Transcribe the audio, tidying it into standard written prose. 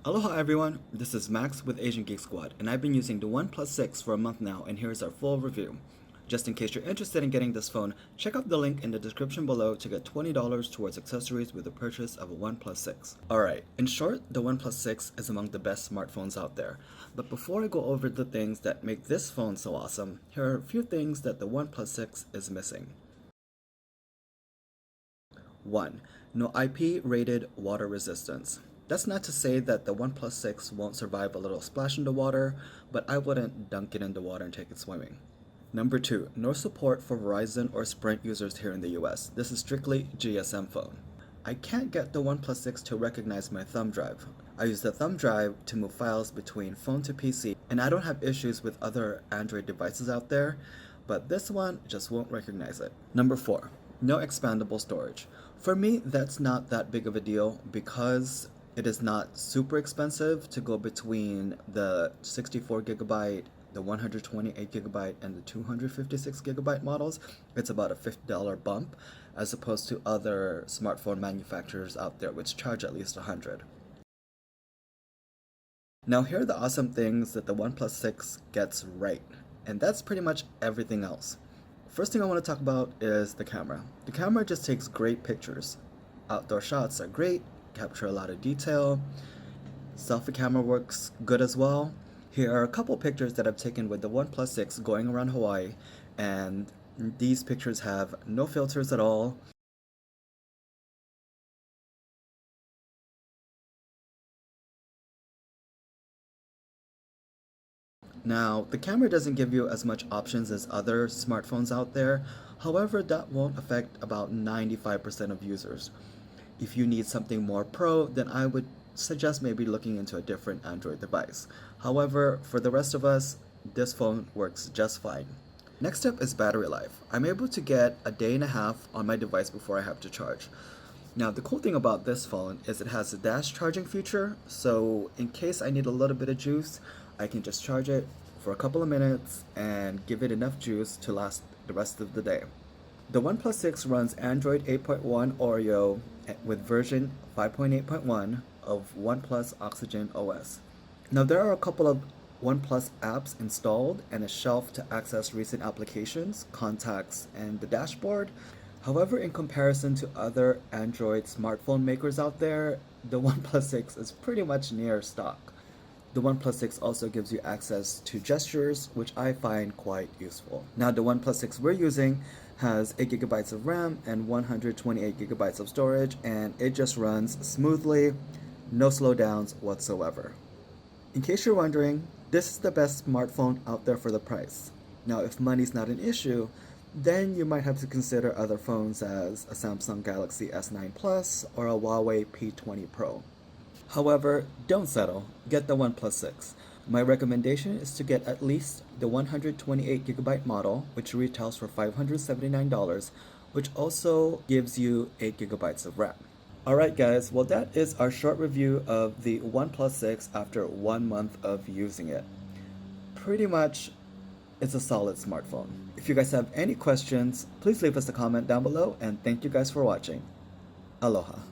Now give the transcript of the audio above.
Aloha everyone, this is Max with Asian Geek Squad, and I've been using the OnePlus 6 for a month now, and here's our full review. Just in case you're interested in getting this phone, check out the link in the description below to get $20 towards accessories with the purchase of a OnePlus 6. Alright, in short, the OnePlus 6 is among the best smartphones out there. But before I go over the things that make this phone so awesome, here are a few things that the OnePlus 6 is missing. 1. No IP-rated water resistance. That's not to say that the OnePlus 6 won't survive a little splash in the water, but I wouldn't dunk it in the water and take it swimming. Number 2. No support for Verizon or Sprint users here in the US. This is strictly GSM phone. I can't get the OnePlus 6 to recognize my thumb drive. I use the thumb drive to move files between phone to PC, and I don't have issues with other Android devices out there, but this one just won't recognize it. Number 4. No expandable storage. For me, that's not that big of a deal because it is not super expensive to go between the 64GB, the 128GB, and the 256GB models. It's about a $50 bump as opposed to other smartphone manufacturers out there which charge at least $100. Now here are the awesome things that the OnePlus 6 gets right, and that's pretty much everything else. First thing I want to talk about is the camera. The camera just takes great pictures. Outdoor shots are great, capture a lot of detail. Selfie camera works good as well. Here are a couple pictures that I've taken with the OnePlus 6 going around Hawaii, and these pictures have no filters at all. Now, the camera doesn't give you as much options as other smartphones out there. However, that won't affect about 95% of users. If you need something more pro, then I would suggest maybe looking into a different Android device. However, for the rest of us, this phone works just fine. Next up is battery life. I'm able to get a day and a half on my device before I have to charge. Now, the cool thing about this phone is it has a dash charging feature, so in case I need a little bit of juice, I can just charge it for a couple of minutes and give it enough juice to last the rest of the day. The OnePlus 6 runs Android 8.1 Oreo with version 5.8.1 of OnePlus Oxygen OS. Now there are a couple of OnePlus apps installed and a shelf to access recent applications, contacts, and the dashboard. However, in comparison to other Android smartphone makers out there, the OnePlus 6 is pretty much near stock. The OnePlus 6 also gives you access to gestures, which I find quite useful. Now the OnePlus 6 we're using has 8GB of RAM and 128GB of storage, and it just runs smoothly, no slowdowns whatsoever. In case you're wondering, this is the best smartphone out there for the price. Now if money's not an issue, then you might have to consider other phones as a Samsung Galaxy S9 Plus or a Huawei P20 Pro. However, don't settle, get the OnePlus 6. My recommendation is to get at least the 128GB model, which retails for $579, which also gives you 8GB of RAM. Alright guys, well that is our short review of the OnePlus 6 after 1 month of using it. Pretty much, it's a solid smartphone. If you guys have any questions, please leave us a comment down below, and thank you guys for watching. Aloha.